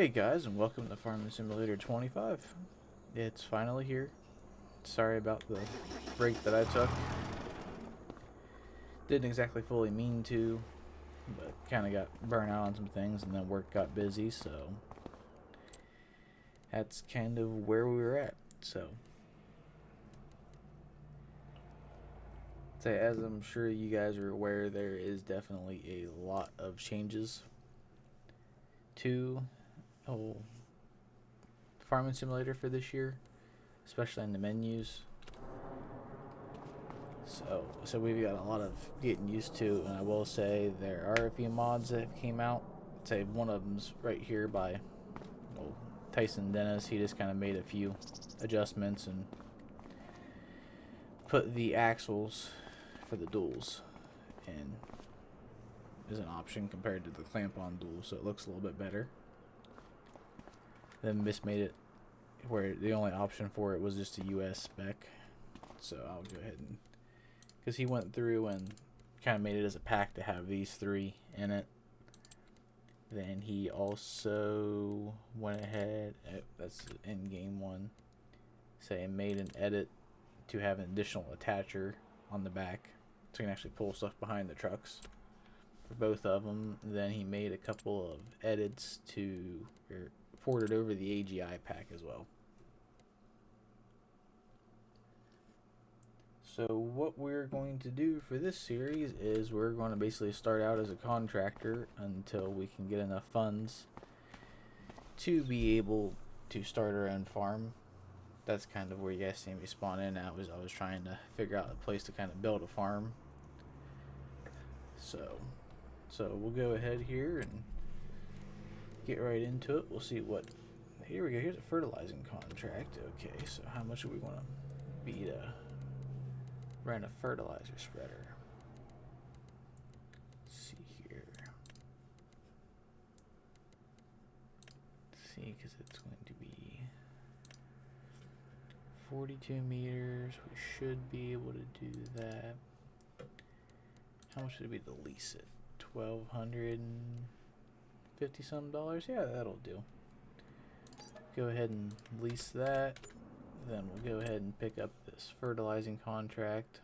Hey guys, and welcome to Farming Simulator 25. It's finally here. Sorry about the break that I took. Didn't exactly fully mean to, but kind of got burnt out on some things, and then work got busy, so that's kind of where we were at. So, as I'm sure you guys are aware, there is definitely a lot of changes to Farming Simulator for this year, especially in the menus. So we've got a lot of getting used to, and I will say there are a few mods that came out. I'd say one of them's right here by Tyson Dennis. He just kind of made a few adjustments and put the axles for the duals in as an option compared to the clamp-on dual, so it looks a little bit better. Then Miss made it where the only option for it was just a US spec. So I'll go ahead and, because he went through and kind of made it as a pack to have these three in it. Then he also went ahead, that's the in-game one, say made an edit to have an additional attacher on the back so you can actually pull stuff behind the trucks for both of them. Then he made a couple of edits to ported over the AGI pack as well. So what we're going to do for this series is we're going to basically start out as a contractor until we can get enough funds to be able to start our own farm. That's kind of where you guys see me spawn in at. I was trying to figure out a place to kind of build a farm. So we'll go ahead here and get right into it. We'll see what. Here we go. Here's a fertilizing contract. Okay, so how much are we going to be to rent a fertilizer spreader? Let's see here. Let's see, because it's going to be 42 meters. We should be able to do that. How much would it be to lease it? $1,250 some dollars? Yeah, that'll do. Go ahead and lease that. Then we'll go ahead and pick up this fertilizing contract.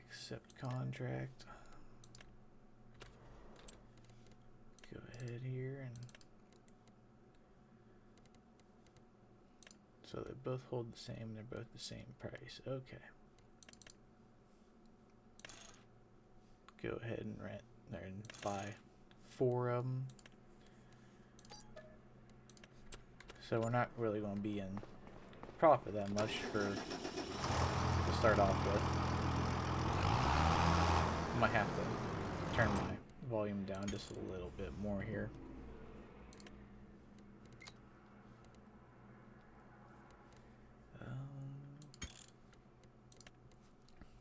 Accept contract. Go ahead here and so they both hold the same. They're both the same price. Okay. Go ahead and rent there and buy 4 of them. So we're not really going to be in profit that much to start off with. Might have to turn my volume down just a little bit more here.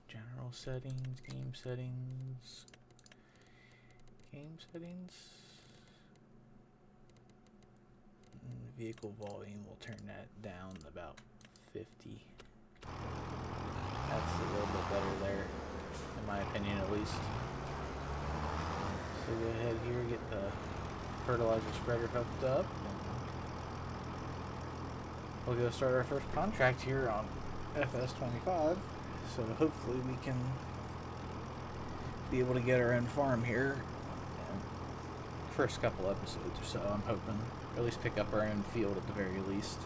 General settings, game settings, vehicle volume, we'll turn that down about 50. That's a little bit better there, in my opinion at least. So go ahead here, get the fertilizer spreader hooked up. We'll go start our first contract here on FS25. So hopefully we can be able to get our own farm here. First couple episodes or so, I'm hoping. Or at least pick up our own field at the very least.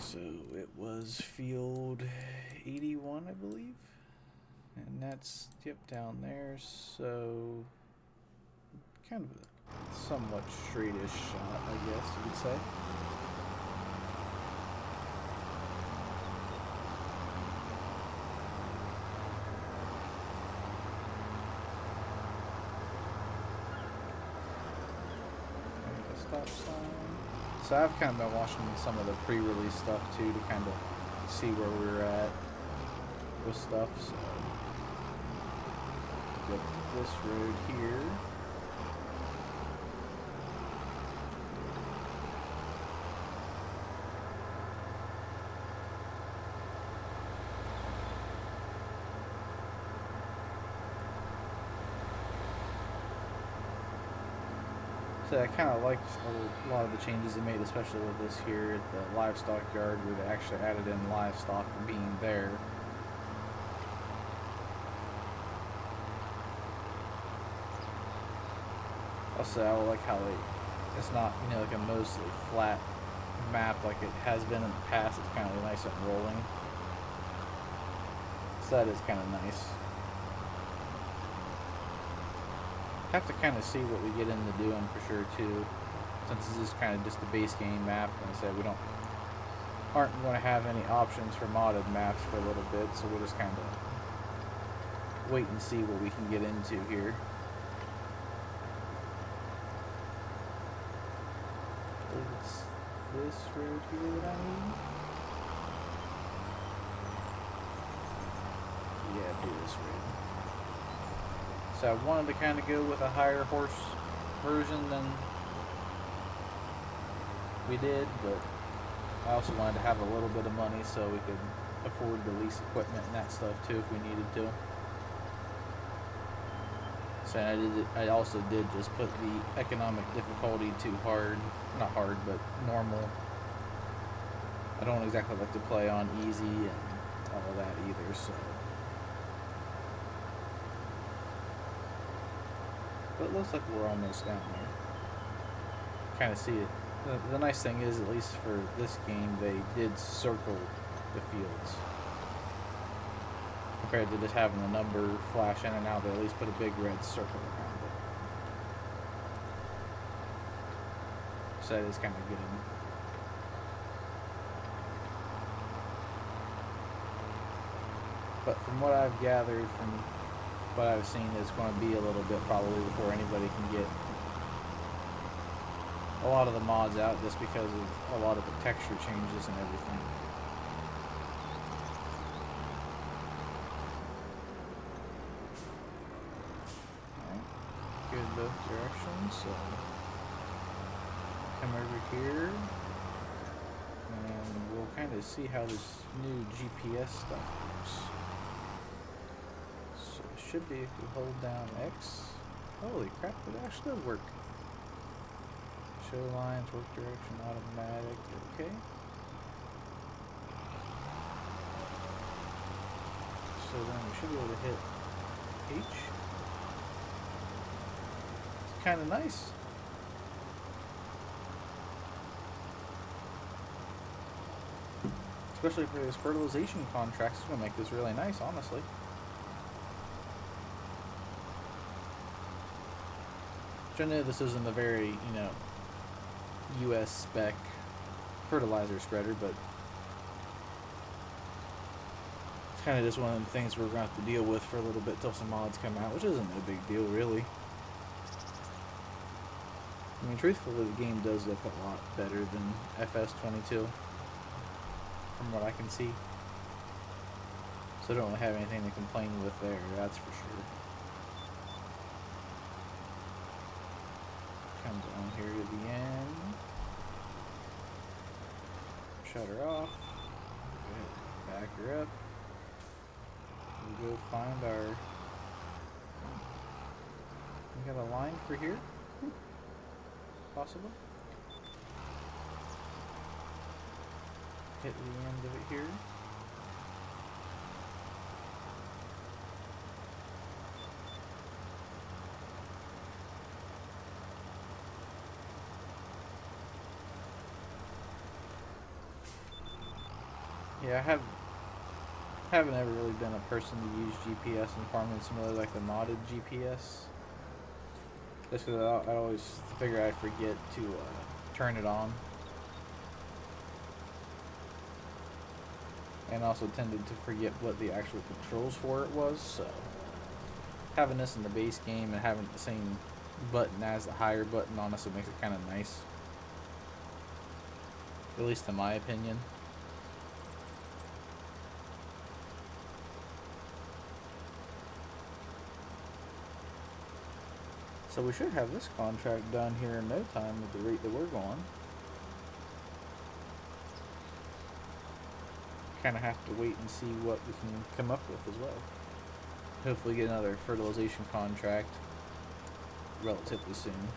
So it was field 81, I believe. And that's, yep, down there. So kind of a somewhat straightish shot, I guess you could say. Stop sign. So I've kind of been watching some of the pre-release stuff too to kind of see where we're at with stuff. So go to this road here. So I kind of liked a lot of the changes they made, especially with this here at the livestock yard, where they actually added in livestock being there. Also, I like how it's not, you know, like a mostly flat map like it has been in the past. It's kind of nice and rolling. So that is kind of nice. Have to kind of see what we get into doing for sure too, since this is kind of just the base game map. And I said we aren't going to have any options for modded maps for a little bit, so we'll just kind of wait and see what we can get into here. It's this road here that I need. Yeah, do this road. So I wanted to kind of go with a higher horse version than we did, but I also wanted to have a little bit of money so we could afford to lease equipment and that stuff too if we needed to. So I also did just put the economic difficulty to hard, not hard, but normal. I don't exactly like to play on easy and all of that either, so. But it looks like we're almost down there. Kind of see it. The nice thing is, at least for this game, they did circle the fields. Compared to just having the number flash in and out, they at least put a big red circle around it. So that is kind of good. But from what I've gathered, from what I've seen, it's going to be a little bit probably before anybody can get a lot of the mods out, just because of a lot of the texture changes and everything. Alright, good both directions, so come over here and we'll kind of see how this new GPS stuff works. So it should be if you hold down X. Holy crap, it actually does work. Show lines, work direction, automatic, okay. So then we should be able to hit H. It's kind of nice. Especially for this fertilization contracts, it's going to make this really nice, honestly. Which I know this isn't a very, you know, US spec fertilizer spreader, but it's kind of just one of the things we're going to have to deal with for a little bit till some mods come out, which isn't no big deal, really. I mean, truthfully, the game does look a lot better than FS22, from what I can see. So I don't really have anything to complain with there, that's for sure. Come down here to the end. Shut her off. Go ahead, back her up. We'll go find our. We got a line for here? Possible? Hit the end of it here. Yeah, I haven't ever really been a person to use GPS in farming simulator, like the modded GPS. Just because I always figure I forget to turn it on. And also tended to forget what the actual controls for it was, so having this in the base game and having the same button as the higher button honestly makes it kind of nice. At least in my opinion. So we should have this contract done here in no time at the rate that we're going. Kind of have to wait and see what we can come up with as well. Hopefully get another fertilization contract relatively soon.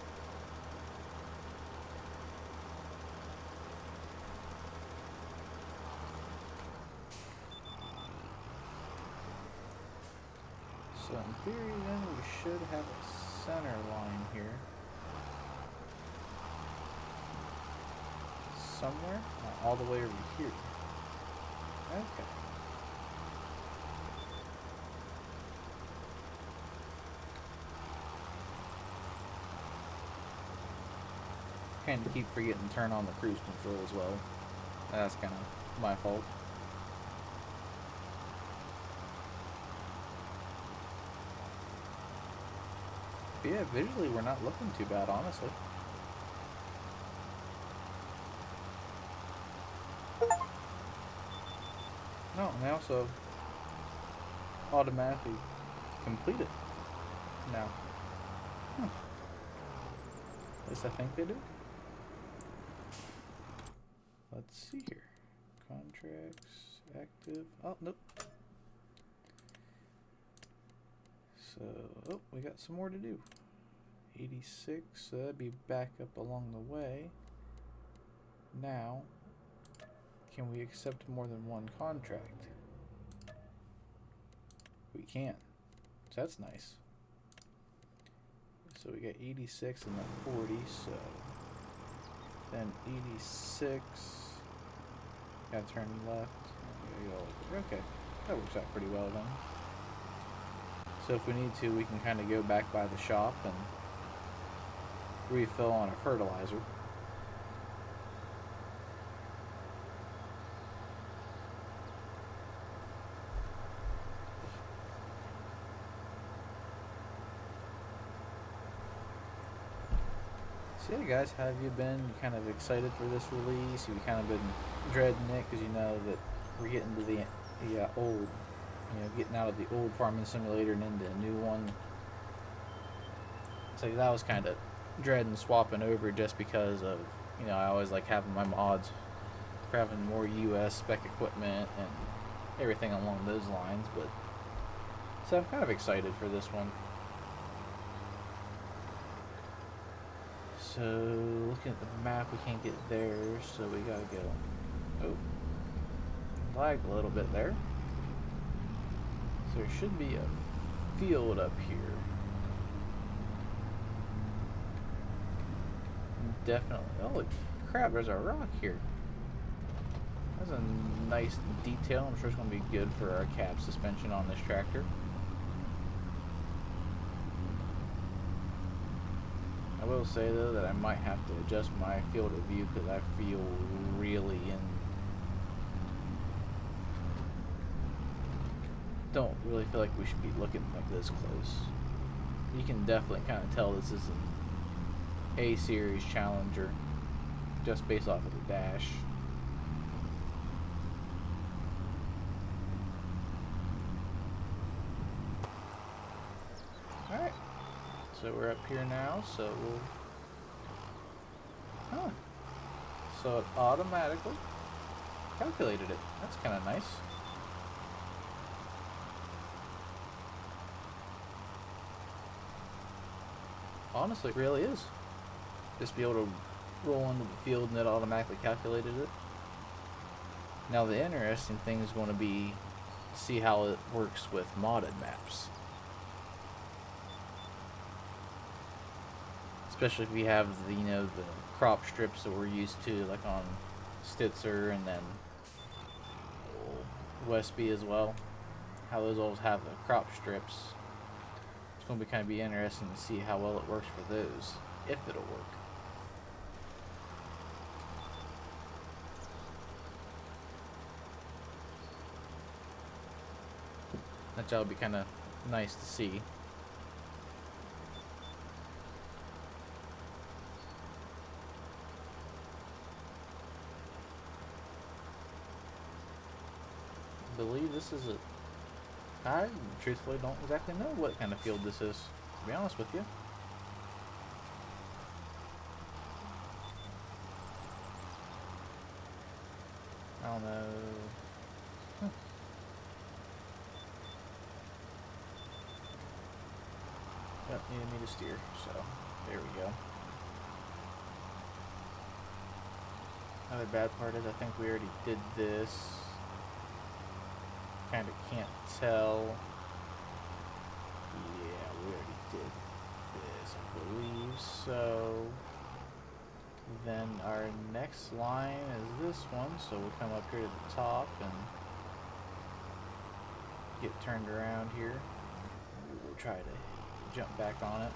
So in theory then we should have a center line here. Somewhere? All the way over here. Okay. Kind of keep forgetting to turn on the cruise control as well. That's kind of my fault. But yeah, visually we're not looking too bad, honestly. No, and they also automatically complete it now. At least I think they do. Let's see here. Contracts, active. Oh, nope. So, oh, we got some more to do. 86, so that'd be back up along the way. Now, can we accept more than one contract? We can. So that's nice. So we got 86 and then 40, so then 86. Gotta turn left. Okay, that works out pretty well then. So if we need to, we can kind of go back by the shop and refill on a fertilizer. So yeah, guys, how have you been? You kind of excited for this release? Have you kind of been dreading it because you know that we're getting to the old, getting out of the old farming simulator and into a new one? So that was kind of dreading swapping over just because of, I always like having my mods for having more US spec equipment and everything along those lines. But so I'm kind of excited for this one. So, looking at the map, we can't get there, so we gotta go. Oh, lagged a little bit there. So there should be a field up here. Definitely. Holy crap, there's a rock here. That's a nice detail. I'm sure it's gonna be good for our cab suspension on this tractor. I will say though that I might have to adjust my field of view because I feel really don't really feel like we should be looking like this close. You can definitely kind of tell this is an A-Series Challenger just based off of the dash. Alright. So we're up here now, so we'll... So it automatically calculated it. That's kind of nice. Honestly, it really is. Just be able to roll into the field and it automatically calculated it. Now the interesting thing is going to be see how it works with modded maps. Especially if we have the, the crop strips that we're used to, like on Stitzer and then Westby as well. How those always have the crop strips. It's going to be kind of interesting to see how well it works for those, if it'll work. That would be kind of nice to see. I believe this is I truthfully don't exactly know what kind of field this is, to be honest with you. I don't know. Yep, needed me to steer, so there we go. Another bad part is I think we already did this. Kind of can't tell did this, I believe so. Then our next line is this one, so we'll come up here to the top and get turned around here. We'll try to jump back on it.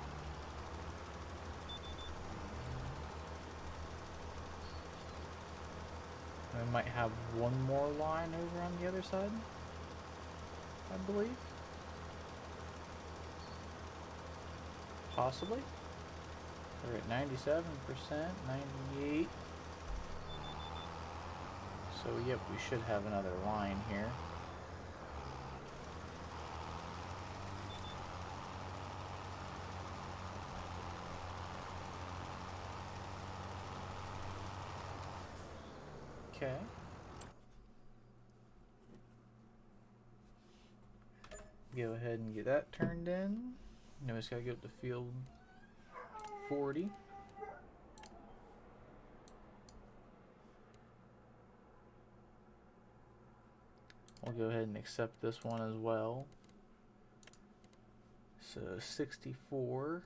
We might have one more line over on the other side, I believe. Possibly. We're at 97%, 98. So yep, we should have another line here. Okay. Go ahead and get that turned in. Now we just gotta go up to field 40. We'll go ahead and accept this one as well. So 64.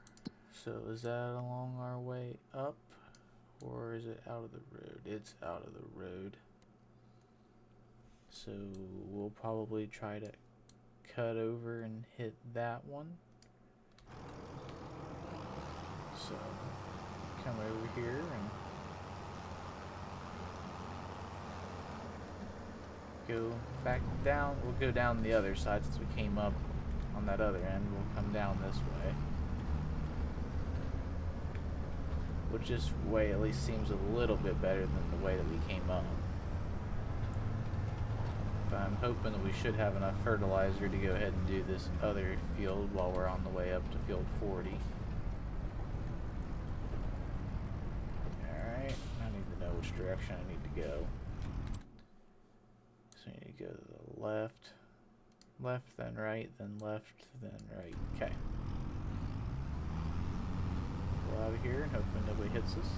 So is that along our way up? Or is it out of the road? It's out of the road. So we'll probably try to cut over and hit that one. So come over here and go back down. We'll go down the other side since we came up on that other end. We'll come down this way. Which this way at least seems a little bit better than the way that we came up. But I'm hoping that we should have enough fertilizer to go ahead and do this other field while we're on the way up to field 40. Alright, I need to know which direction I need to go. So I need to go to the left. Left, then right, then left, then right. Okay. Go out of here and hopefully nobody hits us.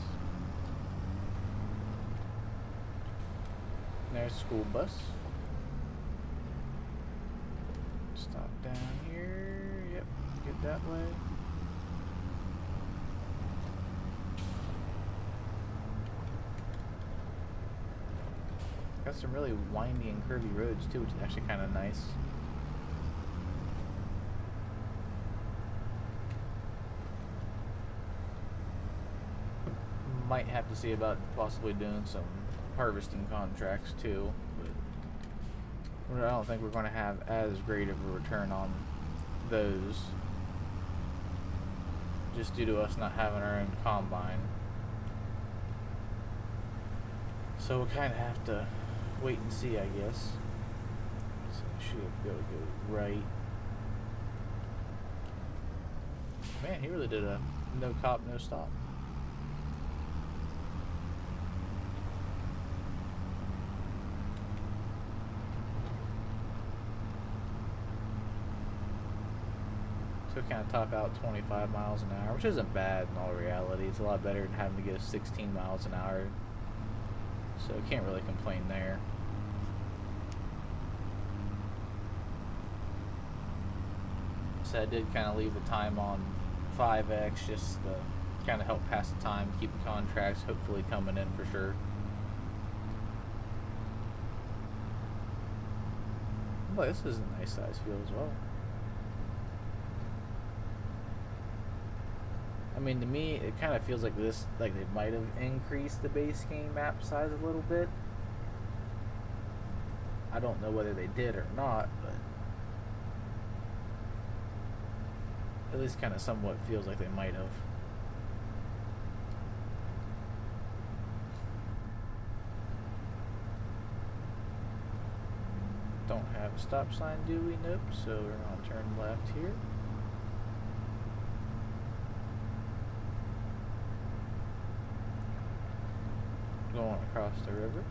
There's school bus. Stop down here. Yep, get that way. Got some really windy and curvy roads too, which is actually kind of nice. Might have to see about possibly doing some harvesting contracts too, but I don't think we're going to have as great of a return on those, just due to us not having our own combine. So we'll kind of have to wait and see, I guess. So should go right. Man, he really did a no cop, no stop. So kind of top out 25 miles an hour, which isn't bad in all reality. It's a lot better than having to go 16 miles an hour. So can't really complain there. So I did kind of leave the time on 5x just to kind of help pass the time, keep the contracts hopefully coming in for sure. Boy, this is a nice size field as well. I mean, to me, it kind of feels like this, like they might have increased the base game map size a little bit. I don't know whether they did or not, but at least kind of somewhat feels like they might have. Don't have a stop sign, do we? Nope. So we're going to turn left here. Going across the river.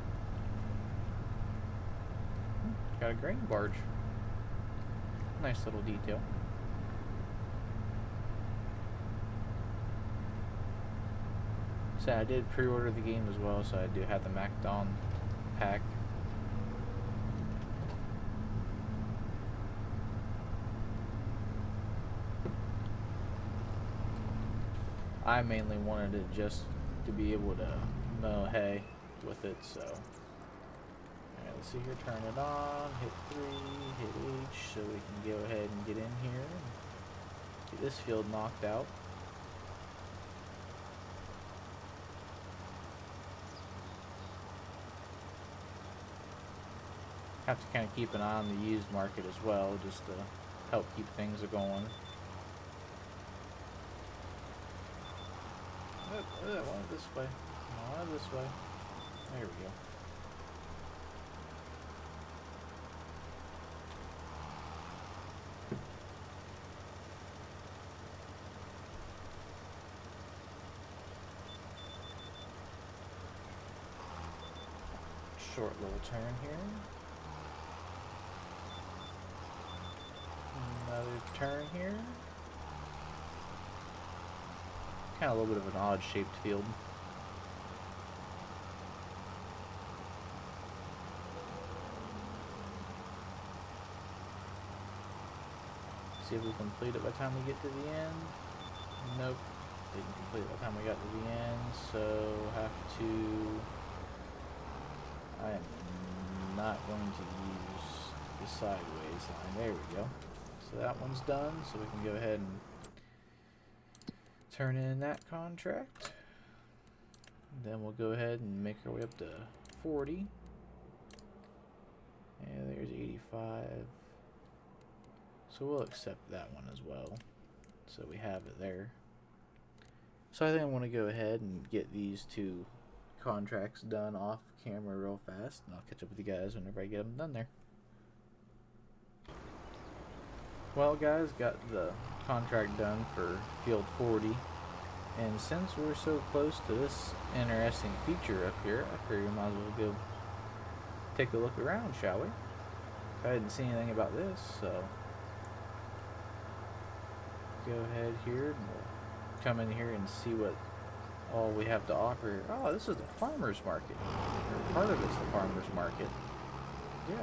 Got a grain barge. Nice little detail. So I did pre-order the game as well, so I do have the MacDon pack. I mainly wanted it just to be able to mow hay with it, so. Alright, let's see here, turn it on, hit 3, hit H, so we can go ahead and get in here and get this field knocked out. Have to kind of keep an eye on the used market as well, just to help keep things going. I want it this way. I want it this way. There we go. Short little turn here. Another turn here. Kind of a little bit of an odd shaped field. See if we complete it by the time we get to the end. Nope. Didn't complete it by the time we got to the end, so have to... I am not going to use the sideways line. There we go. So that one's done, so we can go ahead and turn in that contract. Then we'll go ahead and make our way up to 40. And there's 85. So we'll accept that one as well. So we have it there. So I think I want to go ahead and get these two contracts done off camera real fast, and I'll catch up with you guys whenever I get them done there. Well guys, got the contract done for field 40, and since we're so close to this interesting feature up here, I figure we might as well go take a look around, shall we? I hadn't seen anything about this, so go ahead here and we'll come in here and see what all we have to offer. Oh, this is the farmer's market. Or part of it's the farmer's market. Yeah.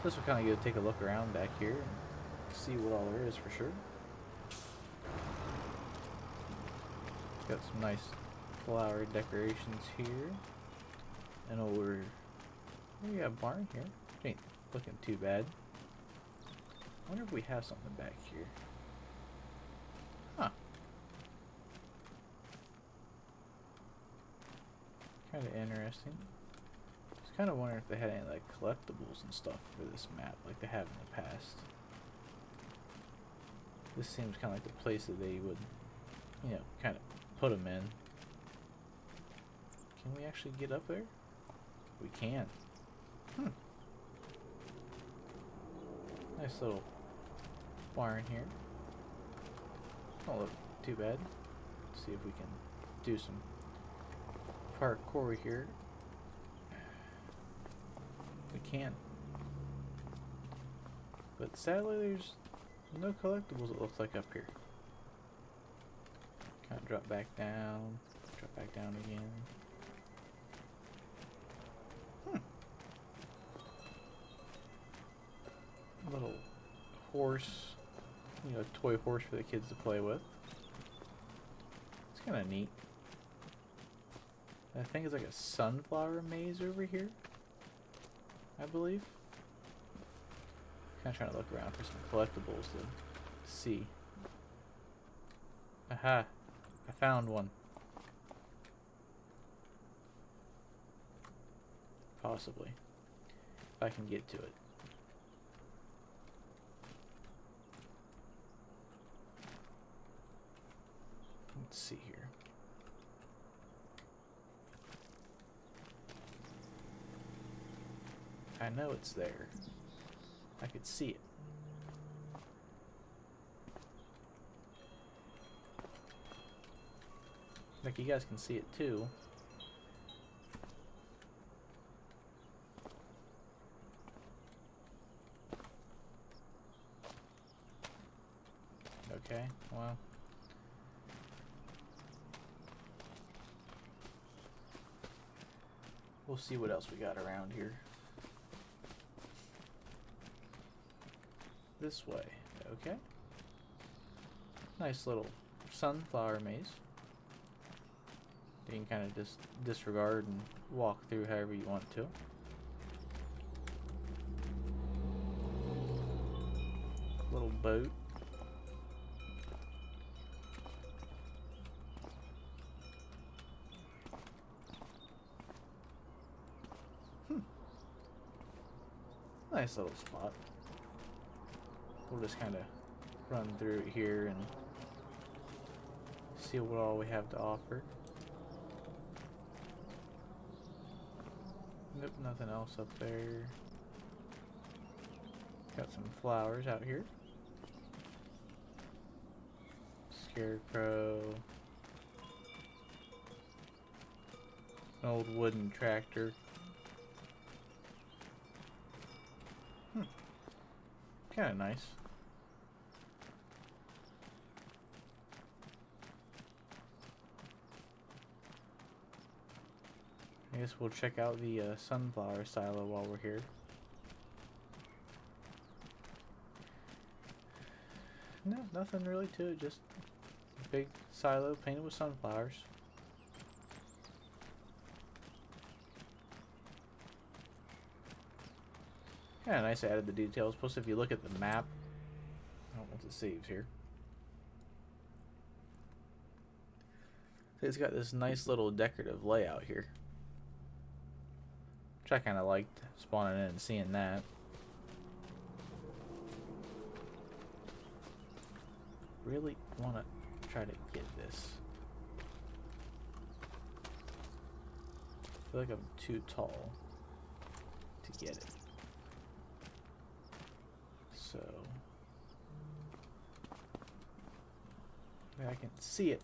This will kind of go take a look around back here and see what all there is for sure. Got some nice flower decorations here. An older, we got a barn here. Ain't looking too bad. I wonder if we have something back here. Huh. Kind of interesting. I was kind of wondering if they had any like collectibles and stuff for this map, like they have in the past. This seems kind of like the place that they would, you know, kind of put them in. Can we actually get up there? We can. Nice little barn here. Don't look too bad. Let's see if we can do some parkour here. We can. But sadly there's no collectibles, it looks like, up here. Kind of drop back down again. Little horse, you know, toy horse for the kids to play with. It's kind of neat. I think it's like a sunflower maze over here, I believe. Kind of trying to look around for some collectibles to see. Aha! I found one. Possibly. If I can get to it. Let's see here. I know it's there. I could see it. Like you guys can see it too. Okay, well. We'll see what else we got around here. This way, okay. Nice little sunflower maze. You can kind of just disregard and walk through however you want to. Little boat. Nice little spot. We'll just kind of run through it here and see what all we have to offer. Nope, nothing else up there. Got some flowers out here. Scarecrow. An old wooden tractor. Kind of nice. I guess we'll check out the sunflower silo while we're here. No, nothing really to it, just a big silo painted with sunflowers. Kind of nice added the details. Plus, if you look at the map, once it saves here, it's got this nice little decorative layout here, which I kind of liked spawning in and seeing that. Really want to try to get this. I feel like I'm too tall to get it. So I can see it.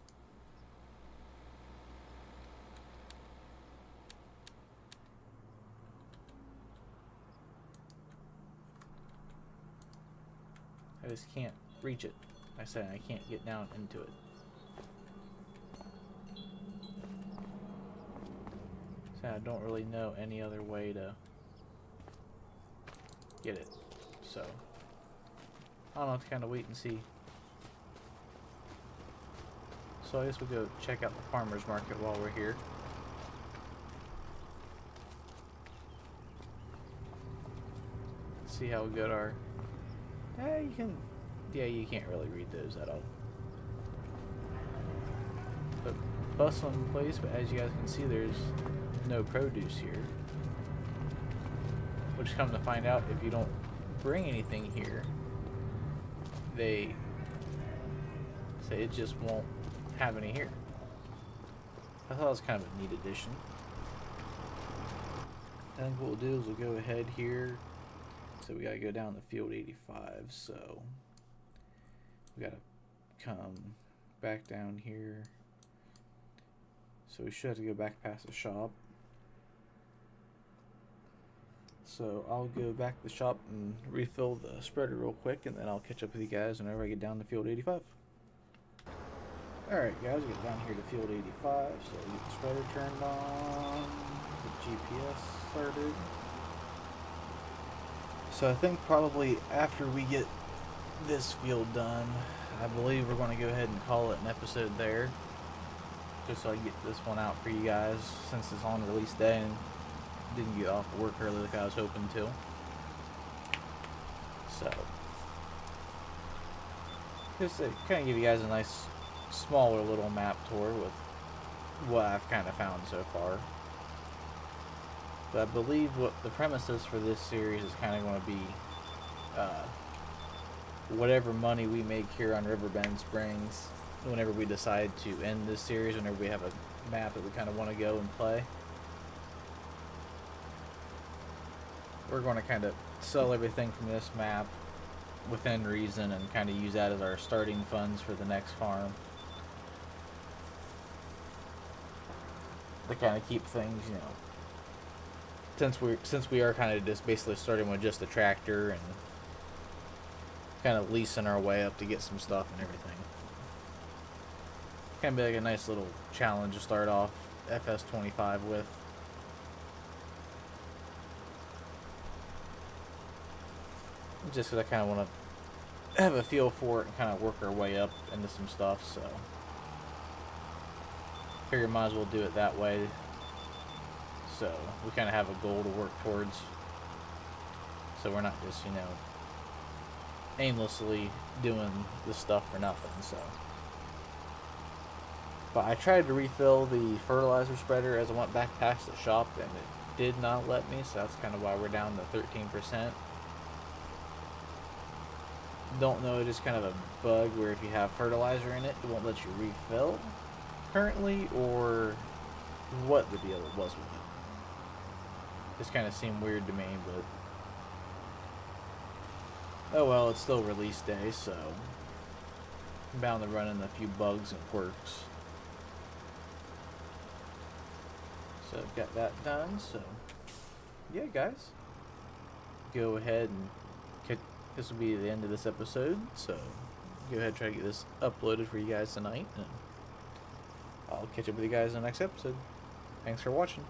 I just can't reach it. I said I can't get down into it. So I don't really know any other way to get it. So I'll have to kind of wait and see. So I guess we'll go check out the farmer's market while we're here. See how good our... you can't really read those at all. But bustling place, but as you guys can see, there's no produce here. Which, come to find out, if you don't bring anything here, they say it just won't have any here. I thought it was kind of a neat addition. I think what we'll do is we'll go ahead here. So we gotta go down the field 85, so we gotta come back down here. So we should have to go back past the shop. So I'll go back to the shop and refill the spreader real quick, and then I'll catch up with you guys whenever I get down to field 85. Alright guys, we get down here to field 85, so get the spreader turned on, the GPS started. So I think probably after we get this field done, I believe we're going to go ahead and call it an episode there. Just so I can get this one out for you guys, since it's on release day and didn't get off work early like I was hoping to. So, just to kind of give you guys a nice, smaller little map tour with what I've kind of found so far. But I believe what the premise is for this series is kind of going to be whatever money we make here on Riverbend Springs, whenever we decide to end this series, whenever we have a map that we kind of want to go and play. We're going to kind of sell everything from this map within reason and kind of use that as our starting funds for the next farm. To kind of keep things, you know, since we are kind of just basically starting with just a tractor and kind of leasing our way up to get some stuff and everything. Kind of be like a nice little challenge to start off FS25 with. Just because I kind of want to have a feel for it and kind of work our way up into some stuff. So figure might as well do it that way. So we kind of have a goal to work towards. So we're not just, you know, aimlessly doing this stuff for nothing. So, but I tried to refill the fertilizer spreader as I went back past the shop, and it did not let me. So that's kind of why we're down to 13%. Don't know, it is kind of a bug where if you have fertilizer in it, it won't let you refill currently, or what the deal was with it. This kind of seemed weird to me, but oh well, it's still release day, so I'm bound to run into a few bugs and quirks. So I've got that done. So yeah, guys, go ahead and this will be the end of this episode. So go ahead and try to get this uploaded for you guys tonight, and I'll catch up with you guys in the next episode. Thanks for watching.